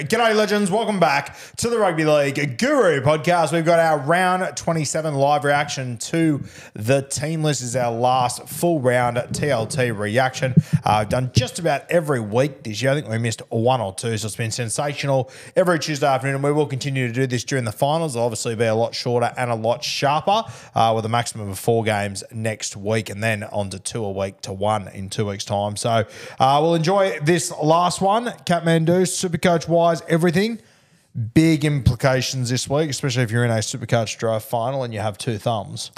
G'day, legends. Welcome back to the Rugby League Guru podcast. We've got our round 27 live reaction to the team list. This is our last full round TLT reaction. I've done just about every week this year. I think we missed one or two, so it's been sensational every Tuesday afternoon, and we will continue to do this during the finals. It'll obviously be a lot shorter and a lot sharper with a maximum of 4 games next week, and then on to 2 a week to 1 in 2 weeks' time. So we'll enjoy this last one. Kathmandu, Supercoach-wise, everything. Big implications this week, especially if you're in a Supercoach draft final and you have 2 thumbs.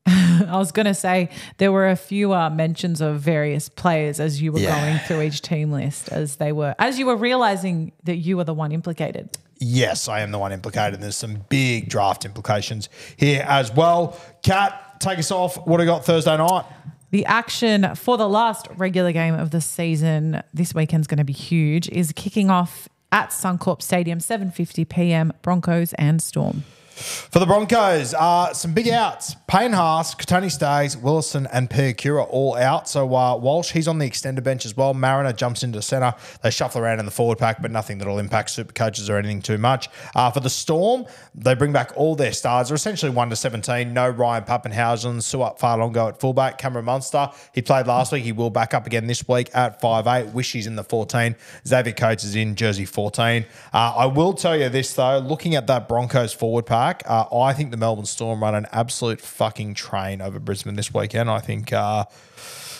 I was going to say there were a few mentions of various players as you were going through each team list as you were realizing that you were the one implicated. Yes, I am the one implicated. There's some big draft implications here as well. Kat, take us off. What do we got Thursday night? The action for the last regular game of the season, this weekend's going to be huge, is kicking off at Suncorp Stadium, 7:50 p.m, Broncos and Storm. For the Broncos, some big outs. Payne Haas, Katoni Staggs, Willison and Piakura all out. So Walsh, he's on the extended bench as well. Mariner jumps into centre. They shuffle around in the forward pack, but nothing that will impact Supercoaches or anything too much. For the Storm, they bring back all their stars. They're essentially 1 to 17. No Ryan Pappenhausen, Suat Farlongo at fullback. Cameron Munster, he played last week. He will back up again this week at 5'8". Wish he's in the 14. Xavier Coates is in jersey 14. I will tell you this, though. Looking at that Broncos forward pack, I think the Melbourne Storm run an absolute fucking train over Brisbane this weekend. I think that's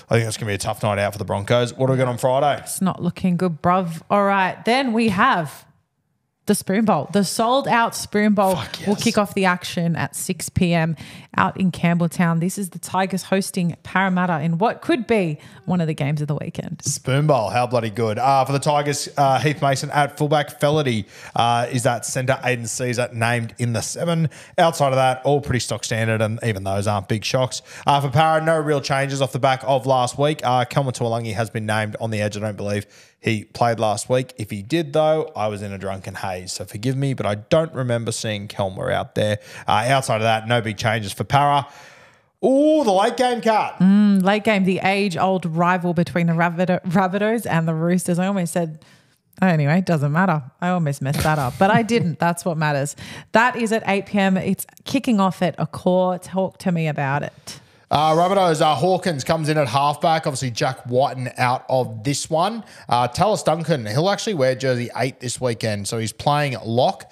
going to be a tough night out for the Broncos. What do we got on Friday? It's not looking good, bruv. All right, then we have the Spoon Bowl. The sold-out Spoon Bowl will kick off the action at 6 p.m. out in Campbelltown. This is the Tigers hosting Parramatta in what could be one of the games of the weekend. Spoon Bowl, how bloody good. For the Tigers, Heath Mason at fullback. Felity is at centre. Aiden Caesar named in the 7. Outside of that, all pretty stock standard, and even those aren't big shocks. For Parra, no real changes off the back of last week. Kelma Tuolangi has been named on the edge. I don't believe he played last week. If he did, though, I was in a drunken haze, so forgive me, but I don't remember seeing Kelma out there. Outside of that, no big changes for Parra. Ooh, the late game cut. Late game, the age-old rival between the Rabbitohs and the Roosters. I almost said, anyway, it doesn't matter. I almost messed that up, but I didn't. That's what matters. That is at 8 p.m. It's kicking off at Accor. Talk to me about it. Rabbitohs, Hawkins comes in at halfback. Obviously, Jack Whiten out of this one. Tallis Duncan, he'll actually wear jersey 8 this weekend. So he's playing lock,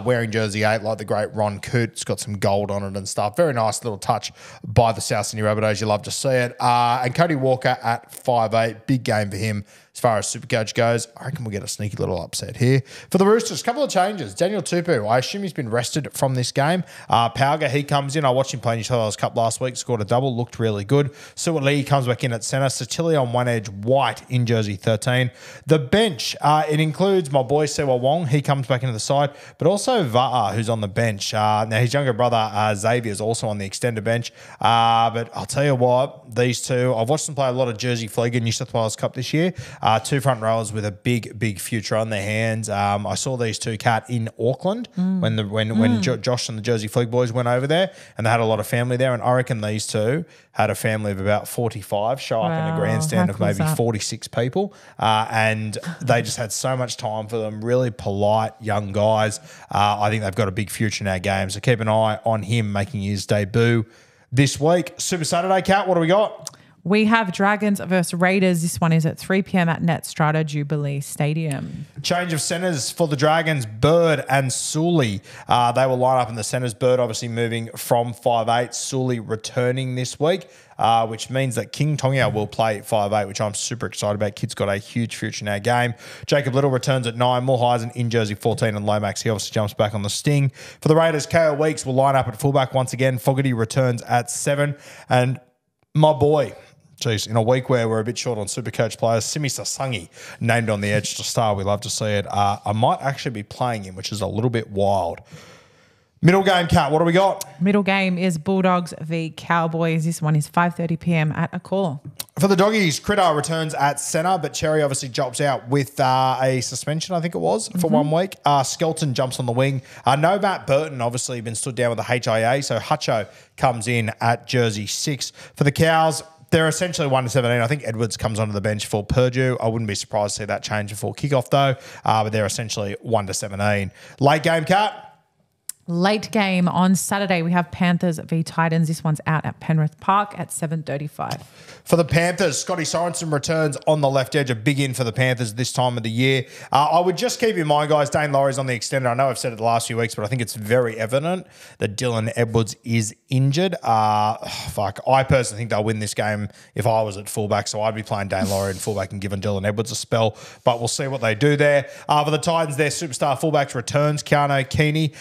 wearing jersey 8 like the great Ron Coote. It's got some gold on it and stuff. Very nice little touch by the South Sydney Rabbitohs. You love to see it. And Cody Walker at 5'8". Big game for him. As far as Supercoach goes, I reckon we'll get a sneaky little upset here. For the Roosters, a couple of changes. Daniel Tupou, I assume he's been rested from this game. Pauga, he comes in. I watched him play New South Wales Cup last week, scored a double, looked really good. Suat Lee comes back in at centre. Satilli on one edge, White in jersey 13. The bench, it includes my boy Sewa Wong. He comes back into the side, but also Va'a, who's on the bench. Now, his younger brother, Xavier, is also on the extended bench. But I'll tell you what, these two, I've watched them play a lot of jersey flag in New South Wales Cup this year. 2 front rowers with a big future on their hands. I saw these two cat in Auckland when Josh and the Jersey Flag boys went over there, and they had a lot of family there. And I reckon these two had a family of about 45 show up in a grandstand of maybe 46 people, and they just had so much time for them. Really polite young guys. I think they've got a big future in our game, so keep an eye on him making his debut this week. Super Saturday, Cat, what do we got? We have Dragons versus Raiders. This one is at 3 p.m. at Netstrata Jubilee Stadium. Change of centres for the Dragons, Bird and Sully. They will line up in the centres. Bird obviously moving from 5'8", Sully returning this week, which means that King Tongia will play 5'8", which I'm super excited about. Kid's got a huge future in our game. Jacob Little returns at 9, Mulheisen in jersey 14, and Lomax, he obviously jumps back on the sting. For the Raiders, KO Weeks will line up at fullback once again. Fogarty returns at 7, and my boy, in a week where we're a bit short on Supercoach players, Simi Sasangi named on the edge to star. We love to see it. I might actually be playing him, which is a little bit wild. Middle game, Cat, what do we got? Middle game is Bulldogs v Cowboys. This one is 5:30 p.m. at Accor. For the Doggies, Critter returns at centre, but Cherry obviously drops out with a suspension, I think it was, for 1 week. Skelton jumps on the wing. No Matt Burton, obviously been stood down with the HIA, so Hutcho comes in at jersey 6. For the Cows, They're essentially 1-17. I think Edwards comes onto the bench for Purdue. I wouldn't be surprised to see that change before kickoff, though. But they're essentially 1-17. Late game, Cat. Late game on Saturday, we have Panthers v Titans. This one's out at Penrith Park at 7:35. For the Panthers, Scotty Sorensen returns on the left edge. A big in for the Panthers this time of the year. I would just keep in mind, guys, Dane Laurie's on the extended. I know I've said it the last few weeks, but I think it's very evident that Dylan Edwards is injured. I personally think they'll win this game if I was at fullback, so I'd be playing Dane Laurie and fullback and giving Dylan Edwards a spell, but we'll see what they do there. For the Titans, their superstar fullbacks returns, Keano Keeney,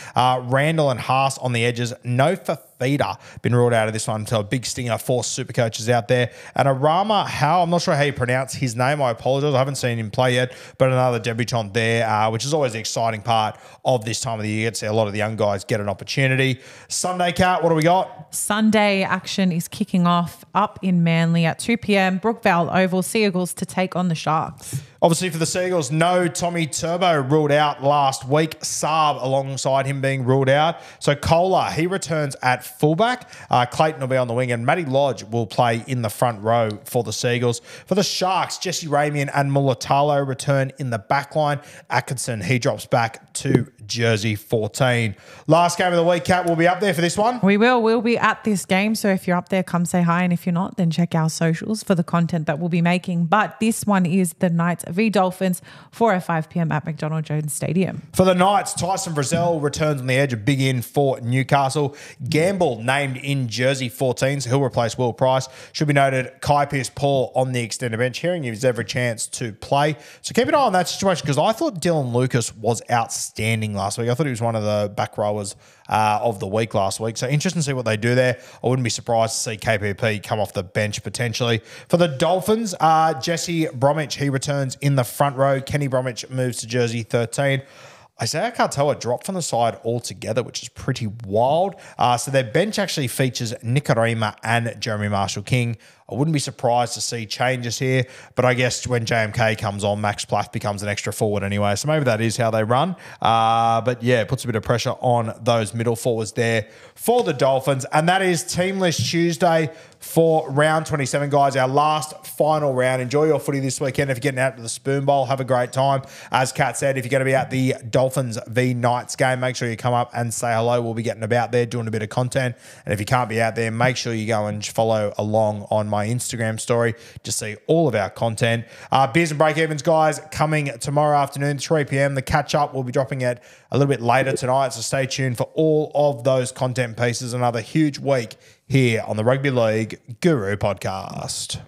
Randall and Haas on the edges. No Fafita been ruled out of this one. So a big stinger for super coaches out there. And Arama Howe, I'm not sure how you pronounce his name. I apologize. I haven't seen him play yet, but another debutant there, which is always the exciting part of this time of the year. You get to see a lot of the young guys get an opportunity. Sunday, Cat, what do we got? Sunday action is kicking off up in Manly at 2 p.m. Brookvale Oval, Seagulls to take on the Sharks. Obviously for the Seagulls, no Tommy Turbo ruled out last week. Saab alongside him being ruled out. So Kohler, he returns at fullback. Clayton will be on the wing and Matty Lodge will play in the front row for the Seagulls. For the Sharks, Jesse Ramian and Mulatalo return in the back line. Atkinson, he drops back to jersey 14. Last game of the week, Cat, will be up there for this one. We will. We'll be at this game. So if you're up there, come say hi. And if you're not, then check our socials for the content that we'll be making. But this one is the Knights v Dolphins, 4 at 5 p.m. at McDonald Jones Stadium. For the Knights, Tyson Frizzell returns on the edge, a big in for Newcastle. Gamble named in jersey 14, so he'll replace Will Price. Should be noted, Kai Pearce-Paul on the extended bench, hearing he has every chance to play. So keep an eye on that situation because I thought Dylan Lucas was outstanding last week. I thought he was one of the back rowers of the week last week. So interesting to see what they do there. I wouldn't be surprised to see KPP come off the bench potentially. For the Dolphins, Jesse Bromwich, he returns in the front row. Kenny Bromwich moves to jersey 13. Isaiah Cartoa dropped from the side altogether, which is pretty wild. So their bench actually features Nikarima and Jeremy Marshall-King. I wouldn't be surprised to see changes here, but I guess when JMK comes on, Max Plath becomes an extra forward anyway. So maybe that is how they run. But yeah, it puts a bit of pressure on those middle forwards there for the Dolphins. And that is Team List Tuesday for round 27, guys. Our last final round. Enjoy your footy this weekend. If you're getting out to the Spoon Bowl, have a great time. As Kat said, if you're going to be at the Dolphins v Knights game, make sure you come up and say hello. We'll be getting about there, doing a bit of content. And if you can't be out there, make sure you go and follow along on my Instagram story to see all of our content. Beers and Break Evens, guys, coming tomorrow afternoon, 3 p.m. The catch-up will be dropping it a little bit later tonight, so stay tuned for all of those content pieces. Another huge week here on the Rugby League Guru podcast.